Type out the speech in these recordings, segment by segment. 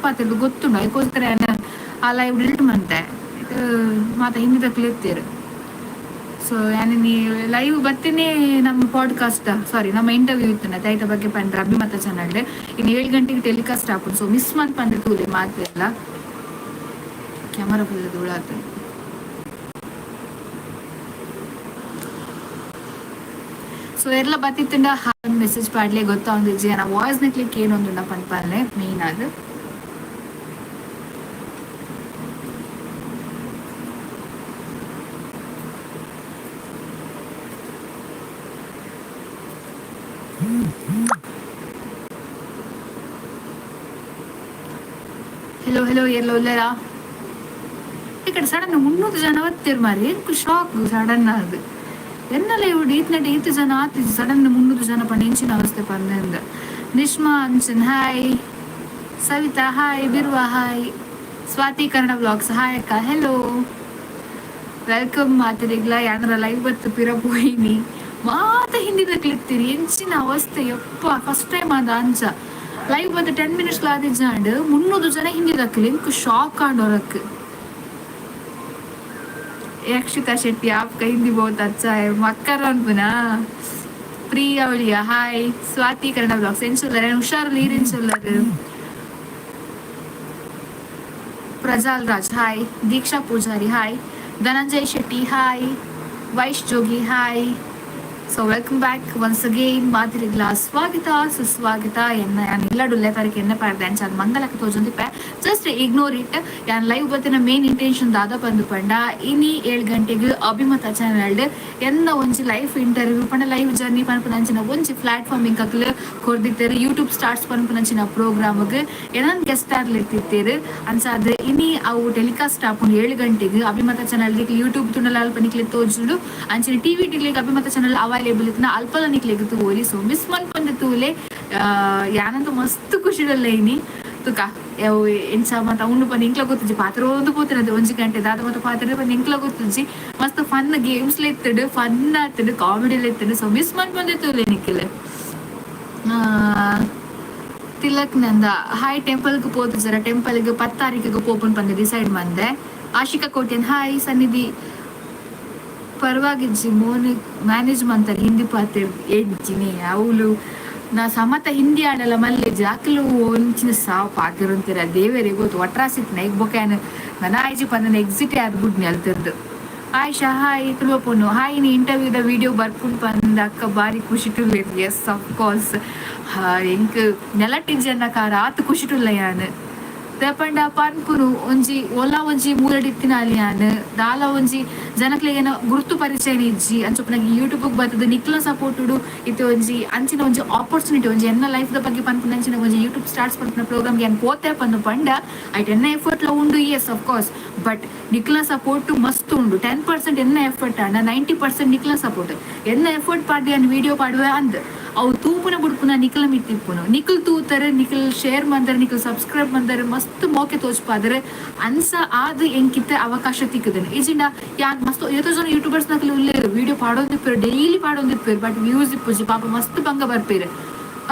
ಪಾತ್ರ ಗೊತ್ತುಂಡು ಅದಕ್ಕೋಸ್ಕರ ಆ ಲೈವ್ ಡಿಲೀಟ್ ಮಾಡ್ತೆ ಮಾತ ಹಿಂದಿದಕ್ಕೆ ಇರ್ತೀರು. ಸೊ ನೀ ಲೈವ್ ಬರ್ತೀನಿ ನಮ್ಮ ಪಾಡ್ಕಾಸ್ಟ್ ನಮ್ಮ ಇಂಟರ್ವ್ಯೂ ಇತ್ತು ದೈತ ಬಗ್ಗೆ ಪಂಡ್ರೆ ಅಭಿಮತ ಚಾನಲ್ ಇನ್ನು 7 ಗಂಟೆಗೆ ಟೆಲಿಕಾಸ್ಟ್ ಆಗ್ಬೋದು. ಸೊ ಮಿಸ್ ಮಾಡಿ ಪಂಡ್ರೆ ತೂಲೆ ಮಾತೆಲ್ಲ ಕ್ಯಾಮರಾ ಫುಲ್ ಧೂಳಾತು. ಸೊ ಎಲ್ಲ ಬತ್ತಿತ್ತಂಡ ಮೆಸೇಜ್ ಪಾಡ್ಲೆ ಗೊತ್ತಾಂದಿಜ್ಜಿ ನಾ ವಾಯ್ಸ್ ಕ್ಲಿಕ್ ಏನೊಂದುಂಡ ಪನ್ಪಲ್ಲೆ ಮೇನ್ ಅದು. ಹೆಲೋ ಎಲ್ಲ ಒಳ್ಳೆಯಾ ಈ ಕಡೆ ಸಡನ್ 300 ಜನ ಒತ್ತಿರು ಮಾರಿ ಏನು ಶಾಕ್ ಸಡನ್ ಅದು ಎನ್ನಲ್ಲ ಇವ್ಡು ಈತ್ ಜನ ಆತಿದ್ದು ಸಡನ್ 300 ಜನ ಪಂಡ ಇಂಚಿನ ಅವಸ್ಥೆ ಪಂದಿಂದ. Nishma Anchan hi, Savita hi, Biruva hi, Swathi Kannada vlogs hi ಅಕ್ಕ ಹೆಲೋ ವೆಲ್ಕಮ್. ಮಾತಿರಿಗ್ಲ ಯಾರ ಲೈವ್ ಬತ್ತು ಪಿರ ಪೋಯಿನಿ ಮಾತ ಹಿಂದಿದ ಕ್ಲಿತ್ತೀರಿ ಎಂಚಿನ ಅವಸ್ಥೆ ಯಪ್ಪ ಫಸ್ಟ್ ಟೈಮ್ ಆದ ಅಂಚ ಲೈವ್ ಬಂದು 10 ಮಿನಿಟ್ಸ್ ಆದಿಜ್ಜಾಂಡು 300 ಜನ ಹಿಂದಿದಕ್ಕಲಿ ಇಂಕು ಶಾಕ್ ಆಂಡೋರಕ್ಕೆ. ಯಕ್ಷಿತಾ ಶೆಟ್ಟಿ आपका हिंदी बहुत अच्छा है मक्कर ಅನ್ಪುನಾ. ಪ್ರಿಯಾ ಒಳಿಯ ಹಾಯ್, ಸ್ವಾತಿ ಕನ್ನಡ ಬ್ಲಾಗ್ಸ್ ಎನ್ಸುಲ್ಲರೆ ಹುಷಾರು ನೀರಿನ್ ಸುಲ್ಲರು. Prajal Raj hi, Deeksha Poojary hi, Dhananjay Shetty hi, Vaish Jogi hi. So welcome back once again ಮಾತಿರಿಗ್ಲ ಸ್ವಾಗತ ಸುಸ್ವಾಗತ. ಯಾನ್ ಇಲ್ಲಡುಲ್ಲೆ ತಾರೀಕು ಎನ್ನ ಪಾಡ್ದೆ ಅಂಚ ಅದು ಮಂಗಲಕ್ಕೆ ತೋಜೊಂದಿಪ್ಪೆ ಜಸ್ಟ್ ಇಗ್ನೋರ್ ಇಟ್. ಯಾನ್ ಲೈವ್ ಬತ್ತಿನ ಮೇನ್ ಇಂಟೆನ್ಷನ್ ದಾದ ಬಂದು ಪಂಡ ಇನಿ 7 ಗಂಟೆಗೆ ಅಭಿಮತ ಚಾನಲ್ ಎನ್ನ ಒಂಜಿ ಲೈಫ್ ಇಂಟರ್ವ್ಯೂ ಪಂಡ ಲೈವ್ ಜರ್ನಿ ಪನ್ಪುನಂಚಿನ ಒಂಜಿ ಪ್ಲಾಟ್ಫಾರ್ಮ್ ಇಂಕಕ್ಲು ಕೊರ್ದಿತ್ತೇರು. ಯೂಟ್ಯೂಬ್ ಸ್ಟಾರ್ಟ್ಸ್ ಪನ್ಪುನಂಚಿನ ಪ್ರೋಗ್ರಾಮ್ಗೆ ಏನನ್ ಗೆಸ್ಟ್ ಆರ್ಲಿರ್ತಿತ್ತೇರು ಅನ್ಸಾದ್ರೆ ಇನಿ ಅವು ಟೆಲಿಕಾಸ್ಟ್ ಆಪುಂಡು 7 ಗಂಟೆಗೆ ಅಭಿಮತ ಚಾನಲ್ಗೆ ಯೂಟ್ಯೂಬ್ ತುಂಡಲ ಅಲ್ಪ ನಿಕ್ಲೆ ತೋಜುಂಡು ಅಂಚಿನ ಟಿವಿ ಟಿಗ್ಲಿಗೆ ಅಭಿಮತ ಚಾನಲ್ ಅವೈಲೇಬಲ್ ಇತ್ತು ಅಲ್ಪಲ ನಿಕ್ಲೆಗ್ ತೂರಿ. ಸೊ ಮಿಸ್ ಮನ್ಪಂದ ತೂಲೆ ಯಾನಂತ ಮಸ್ತ್ ಖುಷಿಡಲ್ಲ ಇನಿ ತುಕ ಎಂಚ ಮತ್ತ ಉಂಡು ಪಂದು ಇಂಕ್ಲ ಗೊತ್ತುಜಿ ಪಾತ್ರ ಒಂದು ಪೋತಿನದು 1 ಗಂಟೆ ದಾದ ಮತ್ತ ಪಾತ್ರ ಪಂದು ಇಂಕ್ಲ ಗೊತ್ತುಜಿ ಮಸ್ತ್ ಫನ್ ಗೇಮ್ಸ್ ಎತ್ತಿಡು ಫನ್ ಆತಿಡು ಕಾಮಿಡಿಲಿ ಎತ್ತಿಡು. ಸೊ ಮಿಸ್ ಮನ್ಪಂದ ತೂಲೆ ನಿಕ್ಲೆ ತಿಲಕ್ ನಂದ ಹಾಯ್ ಟೆಂಪಲ್ಗೆ ಪೋತು ಜರ ಟೆಂಪಲ್ಗೆ 10 ತಾರೀಕಿಗೆ ಪೋಪನ್ ಪಂದು ಡಿಸೈಡ್ ಮಂದೆ. ಆಶಿಕಾ ಕೋಟ್ಯನ್ ಹಾಯ್, ಸನ್ನಿಧಿ ಪರವಾಗಿಜ್ಜಿ ಮೋನಿ ಮ್ಯಾನೇಜ್ ಮಾಡ್ತಾರೆ ಹಿಂದಿ ಪಾತ್ರ ಏಜ್ಜಿನಿ ಅವಳು ನಾ ಸಮತ ಹಿಂದಿ ಆಡಲ್ಲ ಮಲ್ಲೆಜ್ಜಿ ಅಕ್ಲು ಒಂಚಿನ ಸಾವು ಪಾತಿರಂತೀರ ದೇವರೇ ಗೊತ್ತು ಒಟ್ರಾಸಿತ್ ನೈಕ್ ಬೊಕ್ಯಾನ ನನ್ನ ಆಯ್ಜಿ ಪಂದನ ಎಕ್ಸಿಟ್ ಆದ್ಬಿಡ್ನಿ ಅಲ್ತಿರ್ದು. ಆಯ್ಷಾ ಹಾಯ್, ತುಳುವಪ್ಪನು ಹಾಯ್, ನೀ ಇಂಟರ್ವ್ಯೂದ ವಿಡಿಯೋ ಬರ್ಕೊಂಡು ಬಂದ ಅಕ್ಕ ಬಾರಿ ಖುಷಿ ಟುಲ್ಲೇರು. ಎಸ್ ಅಫ್ಕೋರ್ಸ್ ಎಂಕ್ ನೆಲಟಿಜ್ಜಿ ಅನ್ನಕಾರ ಆತು ಖುಷಿ ಟುಲ್ಲ ಯಾನು ದಪಂಡ ಪನ್ಪುನು ಒಂಜಿ ಒಲ ಒಂಜಿ ಮೂರಡಿತ್ತಿನ ಅಲಿಯಾನ್ ದಾಲ ಒಂಜಿ ಜನಕ್ಲೆಗೇನ ಗುರುತು ಪರಿಚಯ ಇಜ್ಜಿ ಅಂಚೊಪ್ಪನಾಗಿ ಯೂಟ್ಯೂಬ್ಗೆ ಬರ್ತದೆ ನಿಕ್ಲ ಸಪೋರ್ಟುಡು ಇತ್ತೆ ಒಂಜಿ ಅಂಚಿನ ಒಂಜಿ ಆಪರ್ಚುನಿಟಿ ಒಂಜಿ ಎನ್ನ ಲೈಫ್ ದ ಬಗ್ಗೆ ಪನ್ಪುನ ಅಂಚಿನ ಒಂಜಿ ಯೂಟ್ಯೂಬ್ ಸ್ಟಾರ್ಟ್ಸ್ ಪನ್ಪುನ ಪ್ರೋಗ್ರಾಮ್ಗೆ ಏನು ಪೋತೆ ಪಂದು ಪಂಡ ಐಟ್ ಎನ್ನ ಎಫರ್ಟ್ಲ ಉಂಡು. ಎಸ್ ಅಫ್ಕೋರ್ಸ್ ಬಟ್ ನಿಕ್ಲ ಸಪೋರ್ಟ್ ಮಸ್ತ್ ಉಂಡು. 10% ಎನ್ನ ಎಫರ್ಟ್ ಅಂಡ 90% ನಿಕ್ಲ ಸಪೋರ್ಟ್ ಎನ್ನ ಎಫರ್ಟ್ ಪಾಡಿ ಅನ್ ವಿಡಿಯೋ ಪಾಡುವೆ ಅಂದ್ ಅವು ತೂಪುನ ಬುಡ್ಪುನ ನಿಕ್ಲ ಮಿತ್ತಿಪ್ಪುನು ನಿಖಲ್ ತೂತಾರೆ ನಿಖಲ್ ಶೇರ್ ಮಾಡ್ತಾರೆ ನಿಖಲ್ ಸಬ್ಸ್ಕ್ರೈಬ್ ಮಾಡ್ತಾರೆ ಮಸ್ತ್ ಮೋಕೆ ತೋಚ್ಪಾದ್ರೆ ಅನ್ಸ ಆದ ಎಂಕಿತ್ತೆ ಅವಕಾಶ ತಿಕ್ಕದನು ಈಜಿಂಡ ಯಾನ್ ಮಸ್ತ್ 50 ಜನ ಯೂಟ್ಯೂಬರ್ಸ್ ನಕಲು ಉಳ್ಳೇರು ವಿಡಿಯೋ ಪಾಡೋದಿಪ್ಪೇರು ಡೈಲಿ ಪಾಡೋದಿಪ್ಪೇರು ಬಟ್ ವ್ಯೂಸ್ ಇಪ್ಪುಜಿ ಪಾಪ ಮಸ್ತ್ ಭಂಗ ಬರ್ಪೇರು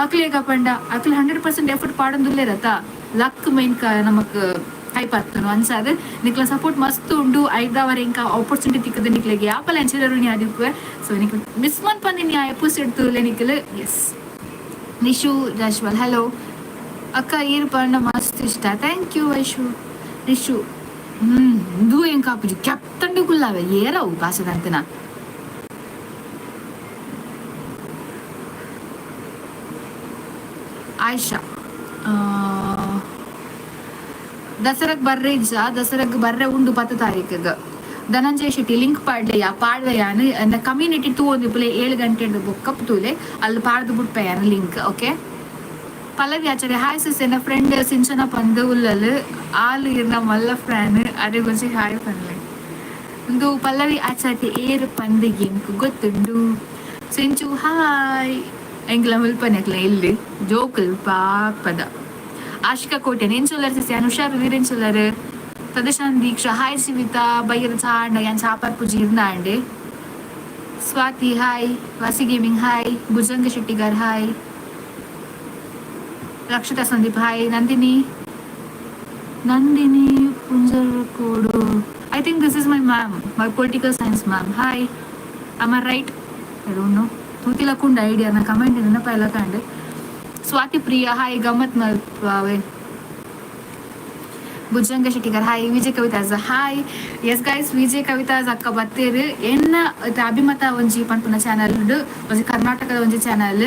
ಅಕ್ಲೇಗ ಪಂಡ ಅಕ್ಲು 100% ಎಫರ್ಟ್ ಪಾಡೊಂದುಲ್ಲೇರತ ಲಕ್ ಮೈನ್ ನಮಕ್ ಟೈಪ್ ಆಗ್ತಾನು ಅನ್ಸಾದ್ರೆ ನಿಕ್ಲ ಸಪೋರ್ಟ್ ಮಸ್ತ್ ಉಂಡು. 5 ಅವರ್ ಎಂಕ ಆಪರ್ಚುನಿಟಿ ತಿಕ್ಕದ ನಿಕ್ಲೆಗೆ ಯಾಪಲ ಎಂಚಿದರು ನೀ ಅದಕ್ಕೆ. ಸೊ ನಿಕ್ಲು ಮಿಸ್ ಮನ್ ಪಂದಿನಿ ಆ ಎಪಿಸೋಡ್ ತೂಲೆ ನಿಕ್ಲು. ಎಸ್ ನಿಶು ಜಾಶ್ವಲ್ ಹಲೋ ಅಕ್ಕ ಈರು ಪಂಡ ಮಸ್ತ್ ಇಷ್ಟ ಥ್ಯಾಂಕ್ ಯು ಐಶು ನಿಶು. ಇದು ಏನ್ ಕಾಪುಜಿ ಕೆಪ್ತಂಡು ಕುಲ್ಲಾವೆ ಏರವು ಕಾಸದಂತನ ಆಯ್ಷಾ ದಸರಾಗ್ ಬರ್ರೆ ಇಜ್ಜ ದಸರಾಗ್ ಬರ್ರೆ ಉಂಡು 10 ತಾರೀಕಿಗೆ ಧನಂಜಯ್ ಶೆಟ್ಟಿ ಲಿಂಕ್ ಪಾಡ್ವೆಯಾನು ಅಂದ ಕಮ್ಯುನಿಟಿ ತೂ ಒಂದು ಪುಲೆ 7 ಗಂಟೆ ಬುಕ್ಕಪ್ ತೂಲೆ ಅಲ್ಲಿ ಪಾಡ್ದು ಬಿಟ್ಪೆಯಾನು ಲಿಂಕ್. ಓಕೆ ಪಲ್ಲವಿ ಆಚಾರ್ಯ ಹಾಯ್ ಸಿಸ್ ಎನ್ನ ಫ್ರೆಂಡ್ ಸಿಂಚನ ಪಂದು ಉಲ್ಲಲು ಆಲು ಇರ್ನ ಮಲ್ಲ ಫ್ಯಾನ್ ಅದೇ ಗುಂಜಿ ಹಾಯ್ ಪನ್ಲೆ ಒಂದು ಪಲ್ಲವಿ ಆಚಾರ್ಯ ಏರು ಪಂದಿಗೆ ಎಂಕು ಗೊತ್ತುಂಡು. ಸಿಂಚು ಹಾಯ್ ಎಂಗ್ಲ ಮುಲ್ಪನೆಕ್ಲ ಇಲ್ಲಿ ಜೋಕಲ್ ಪಾಪದ. ಆಶಿಕಾ ಕೋಟೆನ್ ಏನ್ ಸೊಲ್ಲರ್ ಸಿಸ್ ಯಾನ್ ಹುಷಾರು ವೀರೇನ್ ಸೊಲ್ಲರ್ ಪ್ರದರ್ಶನ ದೀಕ್ಷಾ ಹಾಯ್ ಸಿವಿತಾ ಬೈರ ಚಾಂಡ ಯಾನ್ ಚಾಪರ್ ಪುಜಿ ಇರ್ನಾಂಡೆ. Swathi hi, Vasi gaming hi, Bhujanga Shettigar hi, Rakshitha Sandeep hi, Nandini Nandini Punjarkodu. I think this is my ma'am, my political science ma'am. Hi. Am I right? I don't know. Tuti lakunda idea na comment na paila kande. Swati Priya, hi. Gamat malpave. Bhujanga Shettigar hi. Vijay Kavitha's hi. Yes guys, Vijay Kavitha's ಅಕ್ಕ ಬತ್ತೇರು ಎನ್ನ ಅಭಿಮತ ಒಂಜಿ ಪನ್ಪುನ channel ಒಂಜಿ ಕರ್ನಾಟಕದ ಒಂಜಿ channel,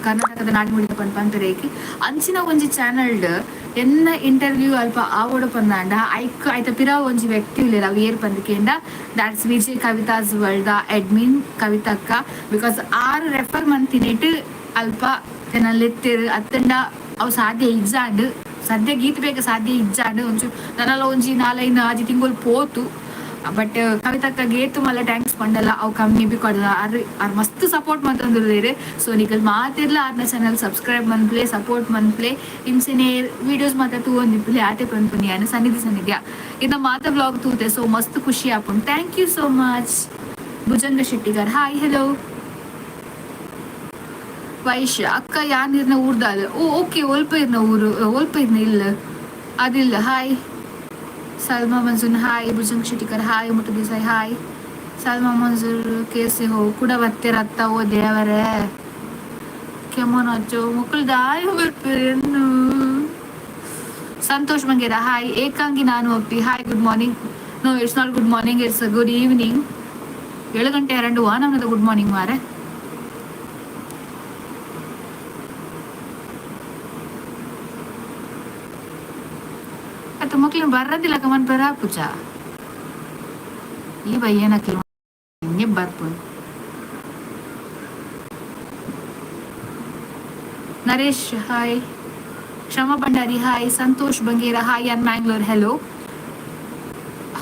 ಕರ್ನಾಟಕದ ನಾಡಿ ನುಡಿ ಪನ್ಪಂಪೆರೇಕಿ ಅಂಚಿನ ಒಂಜಿ ಚಾನಲ್ಡ್ ಎನ್ನ ಇಂಟರ್ವ್ಯೂ ಅಲ್ಪ ಆವೋಡು ಪಂದಾಂಡ ಐಕ್ ಐತ ಪಿರ ಒಂಜಿ ವ್ಯಕ್ತಿ ಇಲ್ಲ ಅವು ಏರ್ ಪಂದಿಕೆಂಡ that's Vijay Kavitha's world admin ಕವಿತಕ್ಕ. ಬಿಕಾಸ್ ಆರು ರೆಫರ್ ಮಂತಿನಿಟ್ ಅಲ್ಪ ತೆನಲ್ಲೆತ್ತೇರು ಅತ್ತಂಡ ಅವು ಸಾಧ್ಯ ಇಜ್ಜಾಂಡ್ ಸದ್ಯ ಗೀತ್ ಬೇಗ ಸಾಧ್ಯ ಇಜ್ಜಾಂಡ್ ಒಂಚು ನನಲ ಒಂಜಿ 4-5 ತಿಂಗಳು ಪೋತು. ಬಟ್ ಕವಿತಕ್ಕ ಗೇತು ಮಲ್ಲ ಟ್ಯಾಂಕ್ಸ್ ಪಂಡಲ್ಲ ಅವು ಕಮ್ಮಿ ಬಿ ಕೊಡಲ್ಲ. ಆರ್ ಮಸ್ತ್ ಸಪೋರ್ಟ್ ಮಂತಂದಿರು. ಸೊ ನಿಕಲ್ ಮಾತಿರ್ಲ ಆರ್ನ ಚಾನಲ್ ಸಬ್ಸ್ಕ್ರೈಬ್ ಮನ್ಪ್ಲೆ ಸಪೋರ್ಟ್ ಮನ್ಪ್ಲೆ ಇಂಚಿನ ವಿಡಿಯೋಸ್ ಮಾತ್ರ ತೂಂದಿಪ್ಲೆ ಆಟೆ ಪನ್ಪುನಿ ಅನ್ನ ಸನ್ನಿಧ್ಯ ಇನ್ನ ಮಾತ ಬ್ಲಾಗ್ ತೂತೆ. ಸೊ ಮಸ್ತ್ ಖುಷಿ ಆಪುಂಡು. Thank you so much. Bhujanga Shettigar hi. Hello Vaishya ಅಕ್ಕ ಯಾನಿರ್ನ ಊರ್ದಾದ. ಓಕೆ ಒಲ್ಪ ಇರ್ನ ಊರು ಒಲ್ಪ ಇರ್ನ ಇಲ್ಲ ಅದಿಲ್ಲ. Hi Salma Manjoor hi. Bhujang Shettigar hi. Muttu Desai hi. Salma Manjoor ಕೇಸೆ ಹೋ ಕೂಡ ಬತ್ತಿರತ್ತ ಓ ದೇವರೇ ಕೆಮ್ಮೋನ ಹಚ್ಚೋ ಮಕ್ಕಳು ದಾಯ ಬರ್ತೀರೇನು. ಸಂತೋಷ್ ಮಂಗೇರ ಹಾಯ್. ಏಕಾಂಗಿ ನಾನು ಒಪ್ಪಿ hi. Good morning. No, it's not good morning, it's good evening. 7 ಗಂಟೆ 2 ನಮ್ಮದು ಗುಡ್ ಮಾರ್ನಿಂಗ್ ಮಾರೆ. ಮಕ್ಳು ಬರೋದಿಲ್ಲ ಕಮನ್ ಬರ ಪೂಜ ಈ ಬಯ್ಯನಕ್ಕೆ ಹಿಂಗೆ ಬರ್ಬೋದು. Naresh hi. Kshama Bhandari hi. Santosh Bangera hi. On Mangalore hello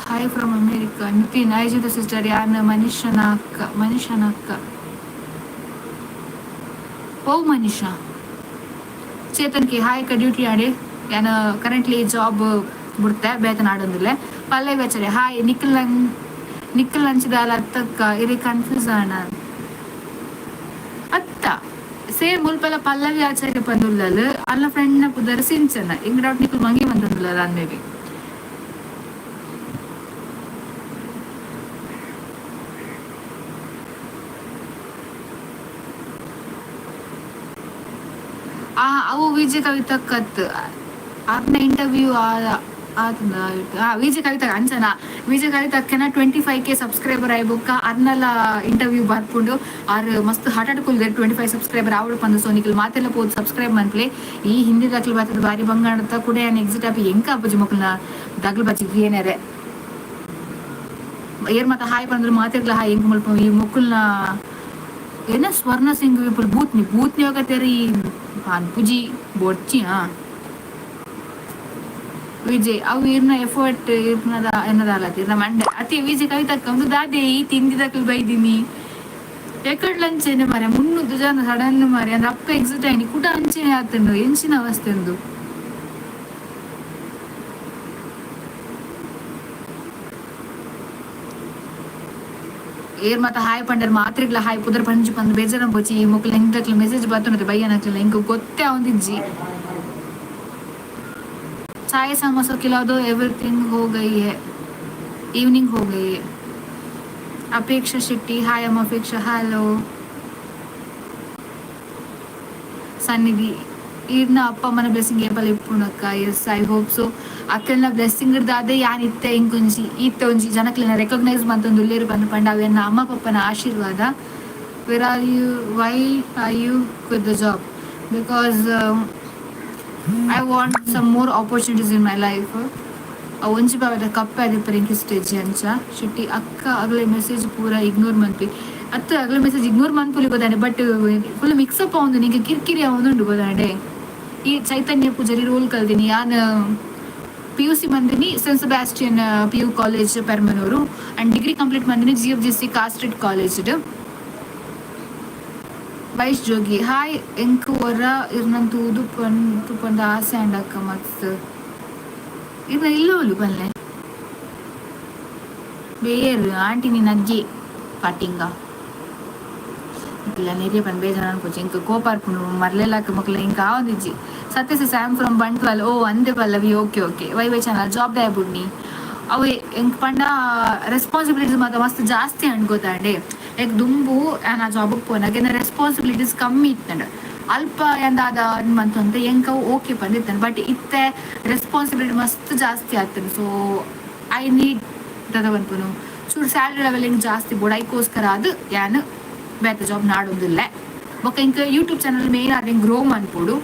hi from America. Nitin ಐಜಿದ ಸಿಸ್ಟರ್ ಯಾನ್ ಮನುಷ್ಯನ ಅಕ್ಕ ಓ ಮನುಷ್ಯ ಚೇತನ್ ಕೆ ಹಾಯ್. ಡ್ಯೂಟಿ ಆಡೆ ಯಾನ ಕರೆಂಟ್ಲಿ ಜಾಬ್ ಬಿಡ್ತೆ ಬೇತನ ಆಡೋದಿಲ್ಲ. ಪಲ್ಲೆ ಬೇಚರೆ ಹಾಯ್. ನಿಕ್ಕಲ್ ಹಂಚಿದಾಲ ಅತ್ತಕ್ಕ ಇರಿ ಕನ್ಫ್ಯೂಸ್ ಆಣ ಅತ್ತ ಸೇಮ್ ಮುಲ್ಪೆಲ್ಲ ಪಲ್ಲವಿ ಆಚಾರ್ಯ ಪಂದುಲ್ಲ ಅಲ್ಲ ಫ್ರೆಂಡ್ ನ ಪುದರ್ ಸಿಂಚನ ಇಂಗ್ ಡೌಟ್ ನಿಕ್ಕಲ್ ಮಂಗಿ ಬಂದಿಲ್ಲ ಅನ್ ಮೇ ಬಿ. ಅವು ವಿಜಯ್ ಕವಿತಕ್ಕತ್ ಆತ್ನ ಇಂಟರ್ವ್ಯೂ ವಿಜಯ್ ಕವಿತ ಅಂಚನ ವಿಜಯ್ ಕವಿತಕ್ಕನ 25K ಸಬ್ಸ್ಕ್ರೈಬರ್ ಆಯ್ಬೊಕ್ಕ ಅರ್ನಲ್ಲ ಇಂಟರ್ವ್ಯೂ ಬರ್ಪುಂಡು ಆರ್ ಮಸ್ತ್ ಹಾರ್ಟ್ ಕುಲ್ದೆ 25 ಸಬ್ಸ್ಕ್ರೈಬರ್ ಆವಡು ಪಂದು. ಸೊ ನಿಕಲ್ ಮಾತೆಲ್ಲ ಪೋದು ಸಬ್ಸ್ಕ್ರೈಬ್ ಮನ್ಪ್ಲೆ ಈ ಹಿಂದಿ ದಕ್ಲು ಬರ್ತದ ಬಾರಿ ಬಂಗಾಣತ ಕೂಡ ಏನ್ ಎಕ್ಸಿಟ್ ಆಪಿ ಎಂಕ ಅಪ್ಪಜಿ ಮಕ್ಕಳನ್ನ ದಗ್ಲು ಬಚ್ಚಿ ಏನಾರೆ ಏರ್ ಮತ್ತ ಹಾಯ್ ಬಂದ್ರೆ ಮಾತಿರ್ಲ ಹಾಯ್ ಎಂಕ್ ಮಲ್ಪ ಈ ಮಕ್ಕಳನ್ನ ಏನ ಸ್ವರ್ಣ ಸಿಂಗ್ ವಿಪುಲ್ ಭೂತ್ನಿ ಹೋಗತ್ತೇರಿ ಪುಜಿ ಬೊಡ್ಚಿ. ವಿಜಯ್ ಅವು ಇರ್ನ ಎಫರ್ಟ್ ಎನ್ನದಾಲತ್ತೀರ್ ನಮ್ಮ ಅಂಡೆ ಅತಿ ವಿಜಯ್ ಕವಿತಕ್ಕ ಒಂದು ದಾದೆ ಈ ತಿಂದಿದಕ್ಕಲ್ ಬೈದಿನಿ ಎಕಡ್ ಲಂಚೇನೆ ಮಾರೆ 300 ಜನ ಸಡನ್ ಮಾರೆ ಅಂದ್ರೆ ಅಪ್ಪ ಎಕ್ಸಿಟ್ ಆಯ್ನಿ ಕೂಡ ಅಂಚೆನೆ ಆತಂಡು ಎಂಚಿನ ಅವಸ್ಥೆ ಎಂದು. ಏರ್ ಮತ್ತ ಹಾಯ್ ಪಂಡರ್ ಮಾತ್ರಿಗ್ಲ ಹಾಯ್ ಪುದರ್ ಪಂಜಿ ಪಂದ್ ಬೇಜಾರ ಪೋಚಿ ಈ ಮಕ್ಕಳು ಹೆಂಗಕ್ಲ ಮೆಸೇಜ್ ಬರ್ತನತ್ತೆ ಬಯ್ಯನಕ್ಲಿಲ್ಲ ಹಿಂಗ ಗೊತ್ತೇ ಅವನಿಜ್ಜಿ. चाय समोसा खिला दो एवरीथिंग हो गई है इवनिंग हो गई है. अपेक्षा शेट्टी हाय. अम अपेक्षा हेलो. सन्निधि ಈರ್ನ ಅಪ್ಪ ಅಮ್ಮನ ಬ್ಲೆಸ್ಸಿಂಗ್ ಏಪಲ್ ಇಪ್ಪುಣಕ್ಕ. Yes I hope so. ಅಕ್ಕಲ್ನ ಬ್ಲೆಸ್ಸಿಂಗ್ ಇರ್ದಾದೆ ಯಾನ್ ಇತ್ತೆ ಇಂಕೊಂಜಿ ಈತ್ತೆ ಒಂಜಿ ಜನಕ್ಲಿನ ರೆಕಗ್ನೈಸ್ ಮಂತೊಂದು ಉಲ್ಲೇರು ಬಂದು ಪಂಡ ಅವೆನ್ನ ಅಮ್ಮ ಪಪ್ಪನ ಆಶೀರ್ವಾದ. Where are you why are you with the job because I want some more opportunities in my life. ಒಂಜಿ ಬಾವದ ಕಪ್ಪೆ ಆದಿಪ್ಪರ ಇಂಕಿ ಸ್ಟೇಜ್ ಅಂಚ ಶೆಟ್ಟಿ ಅಕ್ಕ ಅಗ್ಲೆ ಮೆಸೇಜ್ ಪೂರ ಇಗ್ನೋರ್ ಮನ್ಪಿ ಅತ್ತ ಅಗ್ಲೆ ಮೆಸೇಜ್ ಇಗ್ನೋರ್ ಮನ್ಪುಲಿ ಗೋದಾಂಡೆ ಬಟ್ ಫುಲ್ ಮಿಕ್ಸಪ್ ಆವೊಂದು ನಿಂಗೆ ಕಿರಿಕಿರಿ ಆವೊಂದುಂಡು ಗೋದಾಂಡೆ. ಈ ಚೈತನ್ಯ ಪೂಜಾರಿ ರೋಲ್ ಕಲ್ದಿನಿ ಯಾನ್ PUC ಬಂದಿನಿ saint Sebastian PU college Permannur and degree complete ಬಂದಿನಿ GFGC ಕಾಸ್ಟ್ರೇಟ್ ಕಾಲೇಜ್. ವೈಶ್ ಜೋಗಿ ಹಾಯ್. ಎಂಕ್ ಹೊರ ಇರ್ನಂತ ತೂದು ಪಂದ ಆಸೆ ಅಂಡಕ್ಕ ಮಸ್ತ್ ಇರ್ನ ಇಲ್ಲೋಲು ಬಲ್ಲೆ ಬೇರು ಆಂಟಿ ನೀನ್ ಅಜ್ಜಿ ಪಾಟಿಂಗ ಇಲ್ಲ ನೆರೆ ಬಂದು ಬೇಜಾರು ಅನ್ಕೋಚಿ ಇಂಕ ಕೋಪ ಅರ್ಪುಂಡು ಮರ್ಲೆಲ್ಲಾಕ ಮಕ್ಳು ಇಂಕ ಆವೊಂದಿಜ್ಜಿ Sathya I am from Bantwal. ಓ ಅಂದೆ Pallavi, okay okay. Why why channel job ದೇ ಬುಡ್ನಿ ಅವು ಹೆಂಗ್ ಪಂಡ ರೆಸ್ಪಾನ್ಸಿಬಿಲಿಟೀಸ್ ಮಾತ್ರ ಮಸ್ತ್ ಜಾಸ್ತಿ ಅನ್ಕೋತಾಂಡೆ. ಈಗ ದುಂಬು ನಾ ಜಾಬಿಗೆ ಪೋನಾಗ ರೆಸ್ಪಾನ್ಸಿಬಿಲಿಟೀಸ್ ಕಮ್ಮಿ ಇತ್ತಂಡ, ಅಲ್ಪ ಎಂದಾದ ಅನ್ಮಂತ ಹೆಂಗ ಓಕೆ ಬಂದಿತ್ತಾನೆ. ಬಟ್ ಇತ್ತೆ ರೆಸ್ಪಾನ್ಸಿಬಿಲಿಟಿ ಮಸ್ತ್ ಜಾಸ್ತಿ ಆಗ್ತಾನೆ. ಸೊ ಐ ನೀಡ್ ದದ ಬಂದ್ಪನು ಚೂರು ಸ್ಯಾಲ್ರಿ ಲೆವೆಲ್ ಹೆಂಗೆ ಜಾಸ್ತಿ ಬೋಡ ಅದಕ್ಕೋಸ್ಕರ ಅದು ಯಾನು ಬೇರೆ ಜಾಬ್ ನಾಡೋದಿಲ್ಲ. ಬೊಕ್ಕ ಇಂಕ ಯೂಟ್ಯೂಬ್ ಚಾನಲ್ ಮೇನ್ ಆದ್ರೆ ಗ್ರೋ ಮಾಡ್ಬೋದು.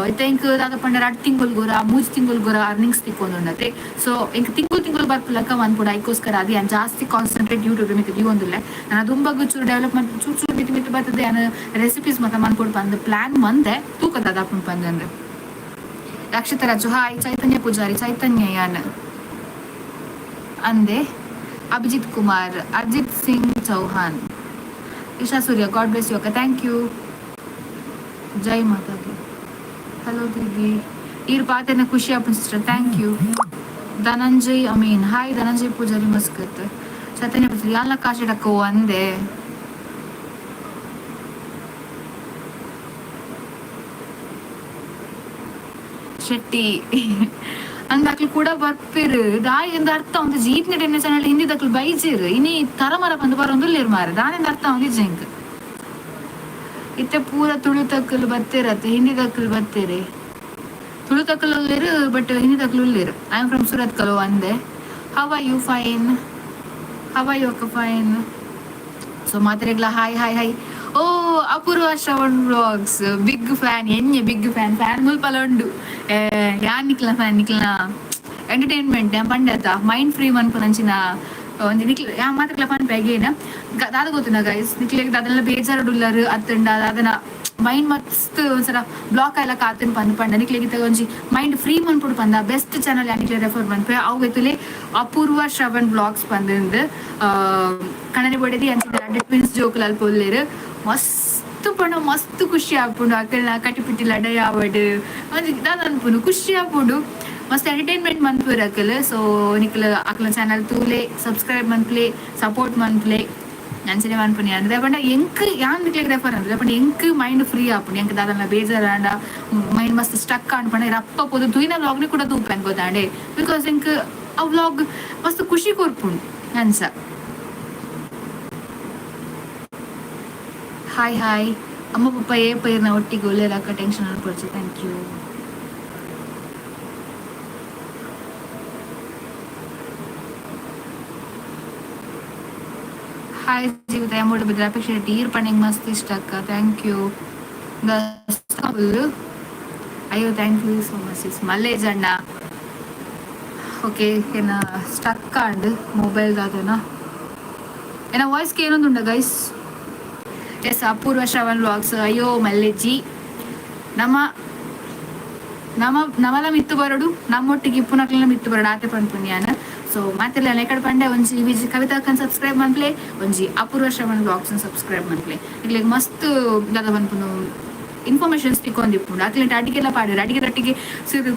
ಇತ್ತ ಇಂಕ ದಾದ ಪಂಡ 2 ತಿಂಗಳು ಗೋರ 3 ತಿಂಗಳು ಗೋರ ಅರ್ನಿಂಗ್ಸ್ ತಿಕ್ಕೊಂಡುಂಡತೆ. ಸೊ ಇಂಕ ತಿಂಗಳು ಬರ್ಪಲಕ್ಕ ಮಾಡ್ಬೋದು. ಅದಕ್ಕೋಸ್ಕರ ಅದು ಏನು ಜಾಸ್ತಿ ಕಾನ್ಸಂಟ್ರೇಟ್ ಯೂಟ್ಯೂಬ್ ಮಿತ್ತು ದಿಗೊಂದಿಲ್ಲ. ನಾನು ತುಂಬ ಚೂರು ಡೆವಲಪ್ಮೆಂಟ್ ಚೂರು ಮಿತ್ತು ಮಿತ್ತು ಬರ್ತದೆ. ನಾನು ರೆಸಿಪೀಸ್ ಮತ್ತೆ ಮಾಡ್ಕೊಂಡು ಬಂದು ಪ್ಲಾನ್ ಮಂದೆ ತೂಕದ ಹಾಕೊಂಡು ಬಂದಂದ್ರೆ. ರಕ್ಷಿತ ರಾಜು ಹಾಯ್. ಚೈತನ್ಯ ಪೂಜಾರಿ ಚೈತನ್ಯ ಯಾನ್ ಅಂದೆ. Abhijit Kumar, Ajit Singh Chauhan, Isha Surya God bless you ಅಕ್ಕ, ಥ್ಯಾಂಕ್ ಯು. ಜೈ ಮಾತಾ ದಿ. ಹಲೋ ದೀದಿ ಈರ್ ಪಾತೆನ ಖುಷಿ ಆಪನ್ sister, thank you. Dhananjay Amin hi. Dhananjay Poojary Muscat. Chaitanya Poojary ಎಲ್ಲ ಕಾಶಿಡಕ್ಕೋ ಅಂದೆ. ಶೆಟ್ಟಿ ಅಂದಾಕ್ಲು ಕೂಡ ಬರ್ಪಿರು ದಾಯಿ ಎಂದ ಅರ್ಥ ಒಂದು ಜೀಪ್ನ ಟೆನ್ನೆ ಚಾನಲ್ ಹಿಂದಿ ದಕ್ಲು ಬೈಜಿರು ಇನಿ ತರಮರ ಬಂದು ಬರೋಂದುಲ್ಲೇರು ಮಾರ ದಾನೆಂದ ಅರ್ಥ ಒಂದು ಜಂಕ್ ಇತ್ತೆ ಪೂರ ತುಳು ತಕ್ಕಲು ಬತ್ತೇರತ್ತೆ, ಹಿಂದಿ ತಕ್ಕಲು ಬತ್ತೇರಿ. ತುಳು ತಕ್ಕಲು ಉಳ್ಳೇರು ಬಟ್ ಹಿಂದಿ ತಕ್ಕಲು ಉಳ್ಳೇರು. ಐ ಆಮ್ ಫ್ರಮ್ ಸೂರತ್ ಕಲೋ ಅಂದೆ. How are you? Fine. How are you ಅಕ್ಕ? ಫೈನ್. ಸೊ ಮಾತ್ರೆಗ್ಲ hi hi hi. Oh Apoorva Shravan vlogs big fan. ಎನ್ನೆ ಬಿಗ್ ಫ್ಯಾನ್ ಮುಲ್ಪಲ ಉಂಡು. ಯಾನ್ ನಿಕ್ಲ ಫ್ಯಾನ್ ನಿಕ್ಲ ಎಂಟರ್ಟೈನ್ಮೆಂಟ್ ಪಂಡತ ಮೈಂಡ್ ಫ್ರೀ ಮನ್ಪುನಂಚಿನ ಒಂದು ನಿಕ್ಲ ಯಾ ಮಾತ್ರ ಫನ್ ಬೇಗೇನ ದಾದ ಗೊತ್ತಿನ ಗೈಸ್ ನಿಕ್ಲಿಗೆ ಅದೆಲ್ಲ ಬೇಜಾರುಡುಲ್ಲರು ಅತ್ತಂಡ ಅದನ್ನ ಮೈಂಡ್ ಮಸ್ತ್ ಒಂದ್ಸಲ ಬ್ಲಾಕ್ ಎಲ್ಲ ಕಾತನ್ ಪಂದ್ ಪಂಡ ನಿಕ್ಲಿಗೆ ಒಂಜಿ ಮೈಂಡ್ ಫ್ರೀ ಮನ್ಪುಡು ಪಂದ ಬೆಸ್ಟ್ ಚಾನಲ್ ಯಾನಿಕ್ಲೆ ರೆಫರ್ ಮನ್ಪೆ ಅವು ಎತ್ತಲೆ ಅಪೂರ್ವ ಶ್ರವಣ್ ಬ್ಲಾಗ್ಸ್ ಪಂದ್ ಕಣ್ಣನೆ ಬಡದಿ ಅಂಚಿನ ಟ್ವಿನ್ಸ್ ಜೋಕುಲ್ ಅಲ್ಲಿ ಪೊಲ್ಲೇರು ಮಸ್ತ್ ಪಂಡ ಮಸ್ತ್ ಖುಷಿ ಆಗ್ಪುಂಡು. ಅಕ್ಕಲ್ನ ಕಟ್ಟಿಪಿಟ್ಟಿ ಲಡೈ ಆವಡ್ ಒಂದು ಇದಾದ ಅನ್ಪುಂಡು ಖುಷಿ ಆಗ್ಪುಂಡು. ಮಸ್ತ್ ಎಂಟರ್ಟೈನ್ಮೆಂಟ್ ಮನ್ಪುರ್ ಅಕ್ಕಲ್. ಸೊ ನಿಕ್ಲ ಅಕ್ಲ ಚಾನಲ್ ತೂಲೆ ಸಬ್ಸ್ಕ್ರೈಬ್ ಮನ್ಪ್ಲೆ ಸಪೋರ್ಟ್ ಮನ್ಪ್ಲೆ ಅಂಚನೆ ಮನ್ಪುನಿ ಅಂದ್ರೆ ಪಂಡ ಎಂಕ್ ಯಾನ್ ನಿಕ್ಲಿಗೆ ರೆಫರ್ ಅಂದ್ರೆ ಪಂಡ ಎಂಕ್ ಮೈಂಡ್ ಫ್ರೀ ಆಪುಂಡು. ಎಂಕ್ ದಾದಲ್ಲ ಬೇಜಾರಾಂಡ ಮೈಂಡ್ ಮಸ್ತ್ ಸ್ಟಕ್ ಅನ್ಪಂಡ ರಪ್ಪ ಪೋದು ತುಯಿನ ವ್ಲಾಗ್ನಿ ಕೂಡ ತೂಪೆ ಅನ್ಕೋತಾಂಡೆ. ಬಿಕಾಸ್ ಎಂಕ್ ಆ ವ್ಲಾಗ್ ಮಸ್ತ್ ಖುಷಿ ಕೊರ್ಪುಂಡು ಅನ್ಸ. Hi hi. ಅಮ್ಮ ಪಪ್ಪ ಏ ಪೈರ್ನ ಒಟ್ಟಿಗೆ ಒಳ್ಳೆಯದಾಕ ಟೆನ್ಷನ್ ಅನ್ಕೊಳ್ಸಿ, thank you. Hi Jeevitha amount ಬಿದ್ರೆ ಅಪೇಕ್ಷೆ ಟೀರ್ ಪಣಿಂಗ್ ಮಸ್ತ್ ಇಷ್ಟ ಅಕ್ಕ, ಥ್ಯಾಂಕ್ ಯು. ಅಯ್ಯೋ ಥ್ಯಾಂಕ್ ಯು ಸೋ ಮಚ್ ಇಸ್ ಮಲ್ಲೇಜ್ ಅಣ್ಣ. ಓಕೆ ಏನ ಸ್ಟಕ್ ಆಂಡ್ ಮೊಬೈಲ್ ದಾದನ ಏನ ವಾಯ್ಸ್ಗೆ ಏನೊಂದುಂಡ guys. Yes Apoorva Shravan vlogs. ಅಯ್ಯೋ ಮಲ್ಲೇಜಿ ನಮ್ಮ ನಮಲ ಮಿತ್ತು ಬರಡು ನಮ್ಮೊಟ್ಟಿಗೆ ಇಪ್ಪುನಕ್ಲೆಲ್ಲ ಮಿತ್ತು ಬರಡು ಆತೆ ಪನ್ಪುನ್ಯಾನ. ಸೊ ಮಾತೆಲ್ಲ ನೆಕಡ್ ಪಂಡೆ ಒಂಜಿ ವಿಜಿ ಕವಿತಾಕನ್ ಸಬ್ಸ್ಕ್ರೈಬ್ ಮನ್ಪ್ಲೆ ಒಂಜಿ ಅಪೂರ್ವ ಶ್ರವಣ್ ವ್ಲಾಗ್ಸ್ ಸಬ್ಸ್ಕ್ರೈಬ್ ಮನ್ಪ್ಲೆ. ಇಲ್ಲಿಗೆ ಮಸ್ತ್ ದಾದ ಪನ್ಪುನು ಇನ್ಫಾರ್ಮೇಶನ್ಸ್ ತಿಕ್ಕೊಂಡಿಪ್ಪುಂಡು. ಅಕ್ಲೆಂಟ್ ಅಡಿಗೆಲ್ಲ ಪಾಡಿರು ಅಡಿಗೆ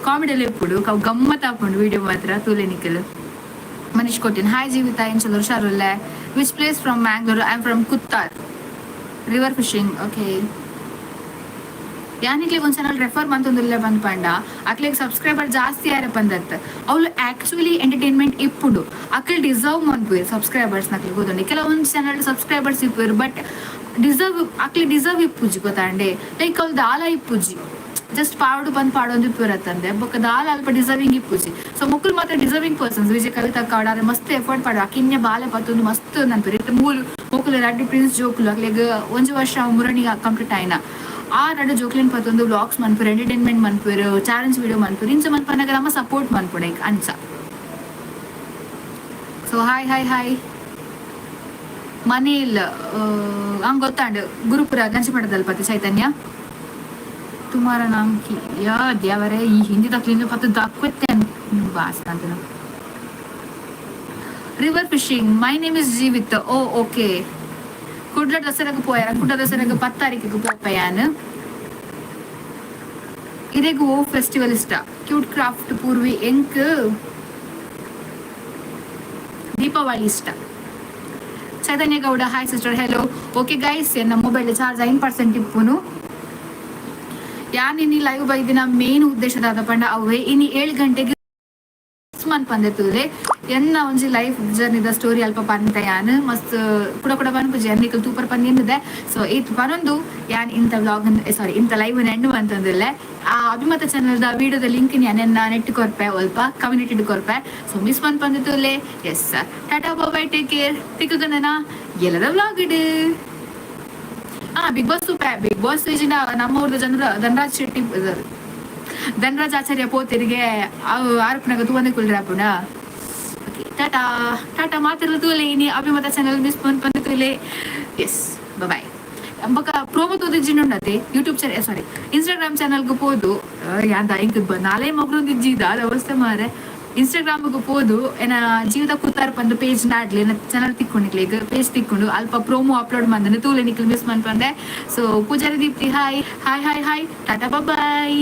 ಕಾಮಿಡಿ ಎಲ್ಲ ಇಪ್ಪುಡು ಗಮ್ಮತ್ ಹಾಕೊಂಡು ವಿಡಿಯೋ ಮಾತ್ರ ತೂಲೆ ನಿಕ್ಕಲು. ಮನೀಶ್ ಕೊಟ್ಟಿನ್ ಹಾಯ್ ಜೀವಿತ ಏನ್ ಚಲೋ ಹುಷಾರುಲ್ಲ. Which place from Mangalore? I am from Kuttar river fishing. Okay ಯಾನಿಕ್ಲಿಗೆ ಒಂದು ಚಾನಲ್ ರೆಫರ್ ಮಂತೊಂದಿಲ್ಲ ಬಂದ್ ಪಂಡ ಅಕ್ಲಿಗೆ ಸಬ್ಸ್ಕ್ರೈಬರ್ ಜಾಸ್ತಿ ಯಾರ ಬಂದತ್ ಅವ್ಳು ಆಕ್ಚುಲಿ ಎಂಟರ್ಟೈನ್ಮೆಂಟ್ ಇಪ್ಪುಡು ಅಕ್ಲಿ ಡಿಸರ್ವ್ ಮನ್ಪುಯರ್ ಸಬ್ಸ್ಕ್ರೈಬರ್ಸ್ ನಕ್ಲಿಗೆ ಗೊತ್ತುಂಡು. ಕೆಲವೊಂದು ಚಾನಲ್ ಸಬ್ಸ್ಕ್ರೈಬರ್ಸ್ ಇಪ್ಪುರು ಬಟ್ ಡಿಸರ್ವ್ ಇಪ್ಪುಜಿ ಗೊತ್ತಾಂಡೆ. ಲೈಕ್ ಅವ್ಳು ದಾಲ ಇಪ್ಪುಜಿ ಜಸ್ಟ್ ಪಾಡು ಬಂದು ಪಾಡೊಂದು ಇಪ್ಪಿರತ್ತಂದೆ ಬೊಕ್ಕ ದಾಲ ಅಲ್ಪ ಡಿಸರ್ವಿಂಗ್ ಇಪ್ಪುಜಿ. ಸೊ ಮುಕ್ಕಳು ಮಾತ್ರ ಡಿಸರ್ವಿಂಗ್ ಪರ್ಸನ್ಸ್. ವಿಜಯ್ ಕವಿತಾ ಕಾಡಾರೆ ಮಸ್ತ್ ಎಫರ್ಟ್ ಪಾಡು ಅಕ್ಕಿನ್ಯ ಬಾಲೆ ಪತ್ತೊಂದು ಮಸ್ತ್ ನನ್ಪುರಿ ಮೂಲು ಮುಕ್ಕಲು ರಡ್ಡಿ ಪ್ರಿನ್ಸ್ ಜೋಕುಲು ಅಕ್ಲಿಗೆ 1 ವರ್ಷ ಮುರಣಿಗೆ ಕಂಪ್ಲೀಟ್ ಆಯ್ನ ಆ ರಡ್ಡು ಜೋಕ್ಲಿನ್ ಪತ್ತೊಂದು ವ್ಲಾಗ್ಸ್ ಮನ್ಪುರು ಎಂಟರ್ಟೈನ್ಮೆಂಟ್ ಮನ್ಪುರು ಚಾಲೆಂಜ್ ವಿಡಿಯೋ ಮನ್ಪುರು ಇಂಚ ಮನ್ಪನಾಗ ನಮ್ಮ ಸಪೋರ್ಟ್ ಮನ್ಪುಡು ಈಗ ಅಂಚ. So hi hi hi. ಮನೇಲ್ ಹಂಗೆ ಗೊತ್ತಾಂಡು ಗುರುಪುರ ಗಂಜಿಮಠದಲ್ಲಿ ಚೈತನ್ಯ ತುಮಾರ ನಾಮಕಿ ಯಾ ದೇವರೇ ಈ ಹಿಂದಿ ತಕ್ಲಿಂದ ಪತ್ತು ದಾಕ್ವತ್ತೆ ಬಾಸ್ ಅಂತ. River fishing my name is Jeevith. Oh okay Kudla ದಸರಾಗ ಪೋಯಾರ ಕುಡ್ಲ ದಸರಾಗ 10 ತಾರೀಕಿಗೆ ಪೋಪಯಾನ್ ಇದೆಗೂ ಓ ಫೆಸ್ಟಿವಲ್ ಇಷ್ಟ. ಕ್ಯೂಟ್ ಕ್ರಾಫ್ಟ್ ಪೂರ್ವಿ ಎಂಕ್ ದೀಪಾವಳಿ ಇಷ್ಟ. Chaitanya Gowda hi sister hello. Okay guys ನನ್ನ ಮೊಬೈಲ್ ಚಾರ್ಜ್ 9% ಇಪ್ಪುನು ಯಾನ್ ಇನ್ನಿ ಲೈವ್ ಬೈದಿನ ಮೇನ್ ಉದ್ದೇಶದ ಪಂಡ ಅವೇ ಇನ್ನು 7 ಗಂಟೆಗೆ ಮನ್ ಪಂದಿರ್ತದೆ ಎನ್ನ ಒಂಜಿ ಲೈಫ್ ಜರ್ನಿದ ಸ್ಟೋರಿ ಅಲ್ಪ ಪಂತ ಯಾನ್ ಮಸ್ತ್ ಕೂಡ ಪನ್ಪು ಜರ್ನಿಕಲ್ ತೂಪರ್ ಪಂದಿದೆ. ಸೊ ಇತ್ ಪನೊಂದು ಯಾನ್ ಇಂಥ ವ್ಲಾಗ್ ಇಂಥ ಲೈವ್ ಎಂಡ್ ಅಂತಂದಿಲ್ಲ. ಆ ಅಭಿಮತ ಚಾನಲ್ದ ವಿಡಿಯೋದ ಲಿಂಕ್ ಯಾನೆನ್ನ ನೆಟ್ ಕೊರ್ಪೆ ಅಲ್ಪ ಕಮ್ಯುನಿಟಿ ಕೊರ್ಪೆ. ಸೊ ಮಿಸ್ ಮನ್ ಪಂದಿತ್ತುಲೆ yes tata bye take care ತಿಕ್ಕಗನ ಎಲ್ಲದ ವ್ಲಾಗ್ ಇಡು. ಬಿಗ್ ಬಾಸ್ ನಮ್ಮ ಊರ್ದ ಜನರು ಧನರಾಜ್ ಆಚಾರ್ಯ ಪೋತಿರಿಗೆ ಆರೋಪನಾಗ ತೂವನೆ ಕುಲ್ರಾಪುಣ. ಟಾಟಾ ಮಾತಿರಲು ತೂಲೆ ಇನಿ ಅಭಿಮತ ಚಾನಲ್ ಮಿಸ್ ಪಂದಿತ್ತುಲೆ ಎಸ್ ಬಾಯ್. ಅಂಬಕ ಪ್ರೋಮೋ ತೋದಿಜ್ಜಿನುಂಡತೆ ಯೂಟ್ಯೂಬ್ ಇನ್ಸ್ಟಾಗ್ರಾಮ್ ಚಾನಲ್ಗೂ ಪೋದು ಯಾಂದ ಇಂಕ್ ನಾಳೆ ಮಗ್ರೊಂದಿಜ್ಜಿದ ಅವಸ್ಥೆ ಮಾರೆ. ಇನ್ಸ್ಟಾಗ್ರಾಮ್ಗೂ ಪೋದು ಏನ ಜೀವದ ಕೂತಾರ ಬಂದು ಪೇಜ್ ನಾಡ್ಲಿ ಚಾನಲ್ ತಿಕ್ಕೊಂಡಿಕ್ಲಿ ಈಗ ಪೇಜ್ ತಿಕ್ಕೊಂಡು ಅಲ್ಪ ಪ್ರೋಮೋ ಅಪ್ಲೋಡ್ ಮಾಡಿದ್ರೆ ತೂಲೆ ನಿಕ್ಲಿ ಮಿಸ್ ಮಾಡ್ಕೊಂಡೆ. ಸೊ ಪೂಜಾರಿ ದೀಪ್ತಿ ಹಾಯ್ ಟಾಟಾ ಬಾಯ್.